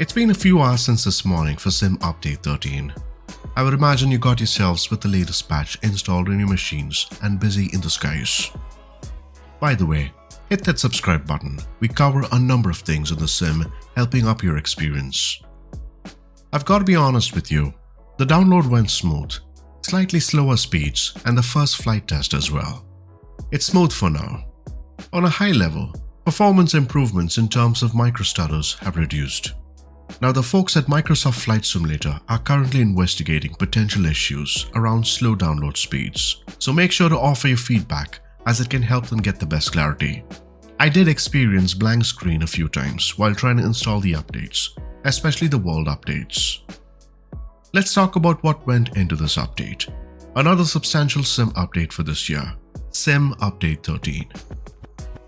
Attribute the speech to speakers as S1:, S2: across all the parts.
S1: It's been a few hours since this morning for Sim Update 13. I would imagine you got yourselves with the latest patch installed on your machines and busy in the skies. By the way, hit that subscribe button. We cover a number of things in the sim, helping up your experience. I've got to be honest with you, the download went smooth, slightly slower speeds and the first flight test as well. It's smooth for now. On a high level, performance improvements in terms of microstutters have reduced. Now the folks at Microsoft Flight Simulator are currently investigating potential issues around slow download speeds, so make sure to offer your feedback as it can help them get the best clarity. I did experience blank screen a few times while trying to install the updates, especially the world updates. Let's talk about what went into this update. Another substantial sim update for this year, Sim Update 13.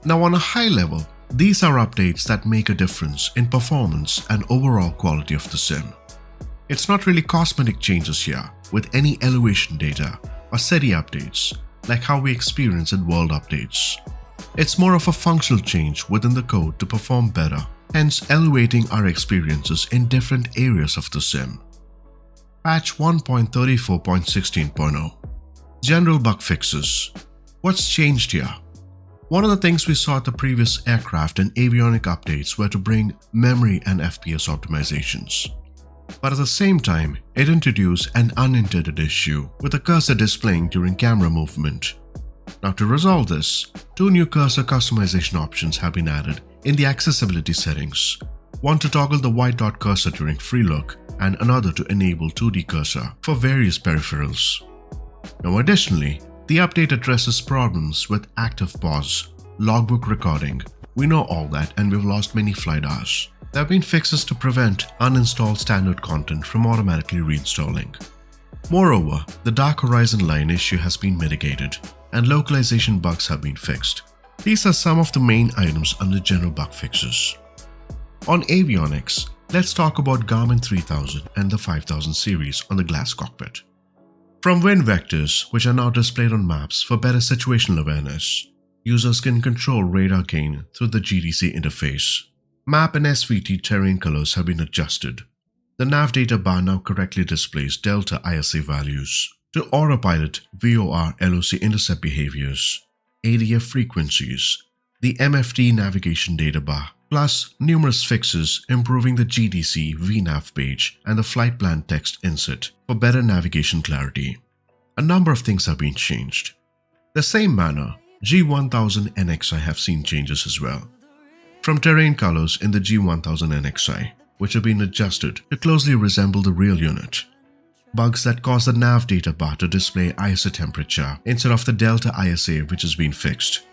S1: Now on a high level, these are updates that make a difference in performance and overall quality of the sim. It's not really cosmetic changes here with any elevation data or SETI updates like how we experience in world updates. It's more of a functional change within the code to perform better, hence elevating our experiences in different areas of the sim. Patch 1.34.16.0 General Bug Fixes. What's changed here? One of the things we saw at the previous aircraft and avionic updates were to bring memory and FPS optimizations. But at the same time, it introduced an unintended issue with the cursor displaying during camera movement. Now to resolve this, two new cursor customization options have been added in the accessibility settings. One to toggle the white dot cursor during free look and another to enable 2D cursor for various peripherals. Now additionally, the update addresses problems with active pause, logbook recording. We know all that and we've lost many flight hours. There have been fixes to prevent uninstalled standard content from automatically reinstalling. Moreover, the Dark Horizon line issue has been mitigated and localization bugs have been fixed. These are some of the main items under general bug fixes. On avionics, let's talk about Garmin 3000 and the 5000 series on the glass cockpit. From wind vectors, which are now displayed on maps for better situational awareness, users can control radar gain through the GDC interface. Map and SVT terrain colors have been adjusted. The nav data bar now correctly displays Delta ISA values. To autopilot VOR LOC intercept behaviors, ADF frequencies, the MFD navigation data bar, plus numerous fixes improving the GDC VNAV page and the flight plan text insert for better navigation clarity. A number of things have been changed. The same manner, G1000 NXI have seen changes as well. From terrain colors in the G1000 NXI, which have been adjusted to closely resemble the real unit. Bugs that cause the nav data bar to display ISA temperature instead of the Delta ISA, which has been fixed.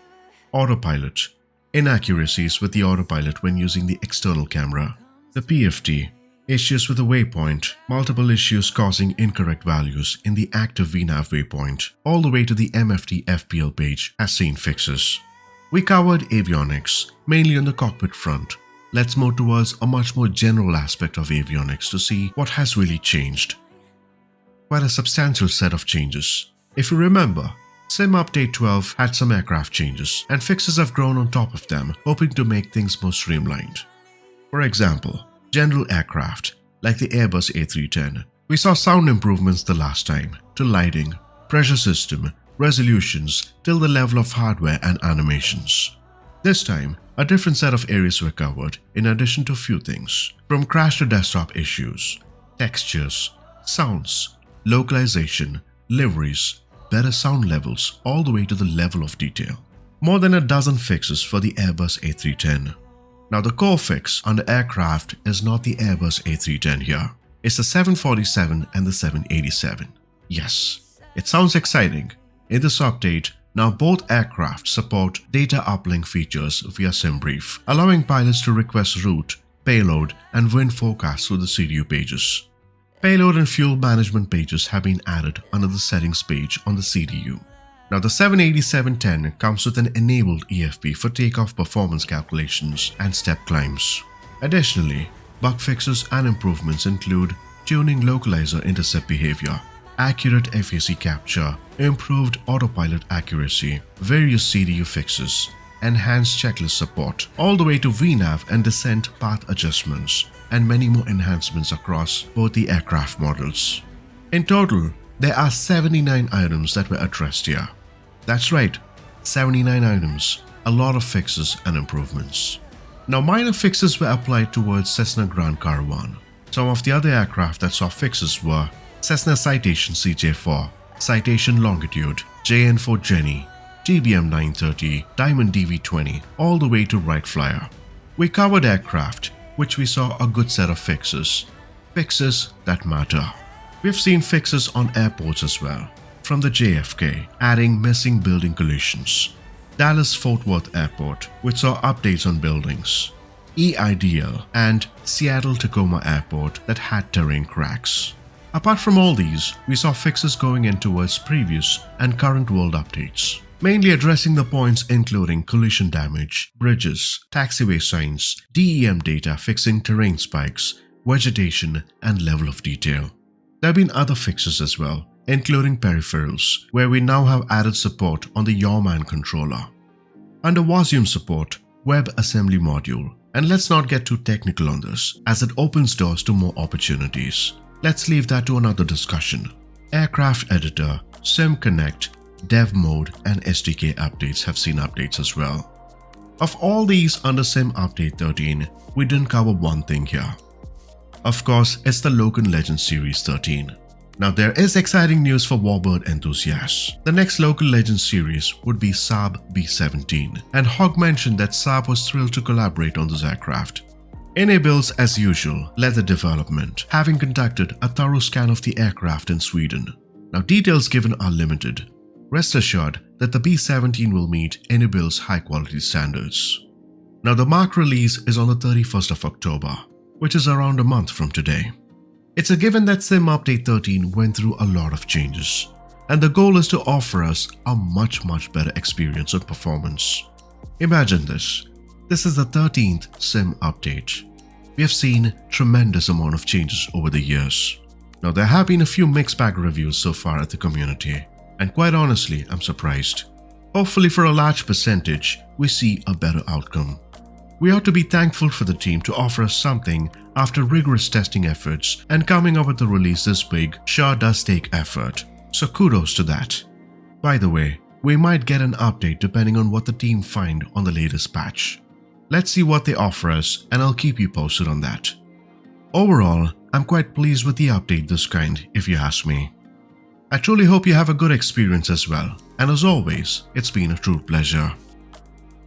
S1: Autopilot. Inaccuracies with the autopilot when using the external camera. The PFT. Issues with the waypoint. Multiple issues causing incorrect values in the active VNAV waypoint, all the way to the MFD FPL page has seen fixes. We covered avionics, mainly on the cockpit front. Let's move towards a much more general aspect of avionics to see what has really changed. Quite a substantial set of changes. If you remember, Sim Update 12 had some aircraft changes, and fixes have grown on top of them, hoping to make things more streamlined. For example, general aircraft, like the Airbus A310. We saw sound improvements the last time, to lighting, pressure system, resolutions, till the level of hardware and animations. This time, a different set of areas were covered, in addition to a few things, from crash to desktop issues, textures, sounds, localization, liveries, better sound levels, all the way to the level of detail. More than a dozen fixes for the Airbus A310. Now the core fix on the aircraft is not the Airbus A310 here. It's the 747 and the 787. Yes, it sounds exciting. In this update, now both aircraft support data uplink features via SimBrief, allowing pilots to request route, payload, and wind forecast through the CDU pages. Payload and fuel management pages have been added under the settings page on the CDU. Now the 787-10 comes with an enabled EFP for takeoff performance calculations and step climbs. Additionally, bug fixes and improvements include tuning localizer intercept behavior, accurate FAC capture, improved autopilot accuracy, various CDU fixes, enhanced checklist support, all the way to VNAV and descent path adjustments. and many more enhancements across both the aircraft models. In total, there are 79 items that were addressed here. That's right, 79 items, a lot of fixes and improvements. Now, minor fixes were applied towards Cessna Grand Caravan. Some of the other aircraft that saw fixes were Cessna Citation CJ4, Citation Longitude, JN4 Jenny, TBM 930, Diamond DV20, all the way to Wright Flyer. We covered aircraft, which we saw a good set of fixes. Fixes that matter. We've seen fixes on airports as well, from the JFK, adding missing building collisions. Dallas-Fort Worth Airport, which saw updates on buildings. EIDL and Seattle-Tacoma Airport that had terrain cracks. Apart from all these, we saw fixes going in towards previous and current world updates, mainly addressing the points including collision damage, bridges, taxiway signs, DEM data fixing terrain spikes, vegetation, and level of detail. There have been other fixes as well, including peripherals, where we now have added support on the Yawman controller. Under WASM support, WebAssembly module, and let's not get too technical on this, as it opens doors to more opportunities. Let's leave that to another discussion. Aircraft Editor, SimConnect, Dev Mode, and SDK updates have seen updates as well. Of all these under Sim Update 13, we didn't cover one thing here. Of course, it's the Logan Legends Series 13. Now, there is exciting news for Warbird enthusiasts. The next local Legends series would be Saab B-17, and Hogg mentioned that Saab was thrilled to collaborate on this aircraft. NA Builds, as usual, led the development, having conducted a thorough scan of the aircraft in Sweden. Now, details given are limited. Rest assured that the B-17 will meet NA Build's high-quality standards. Now, the mark release is on the 31st of October, which is around a month from today. It's a given that Sim Update 13 went through a lot of changes, and the goal is to offer us a much better experience and performance. Imagine this. This is the 13th Sim Update. We have seen tremendous amount of changes over the years. Now, there have been a few mixed bag reviews so far at the community, and quite honestly, I'm surprised. Hopefully for a large percentage, we see a better outcome. We ought to be thankful for the team to offer us something after rigorous testing efforts, and coming up with a release this big sure does take effort. So kudos to that. By the way, we might get an update depending on what the team find on the latest patch. Let's see what they offer us, and I'll keep you posted on that. Overall, I'm quite pleased with the update this kind, if you ask me. I truly hope you have a good experience as well, and as always, it's been a true pleasure.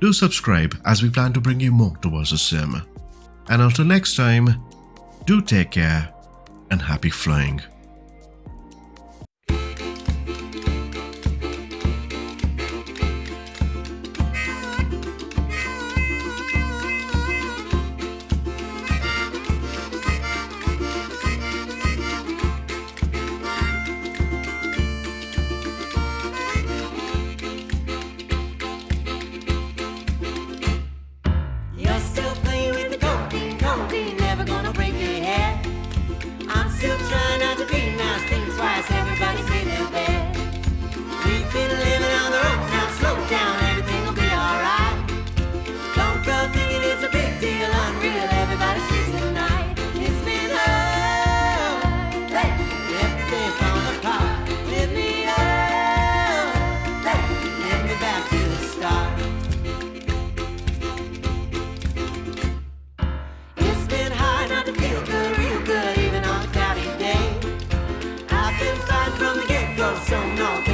S1: Do subscribe as we plan to bring you more towards the sim. And until next time, do take care and happy flying.
S2: So no.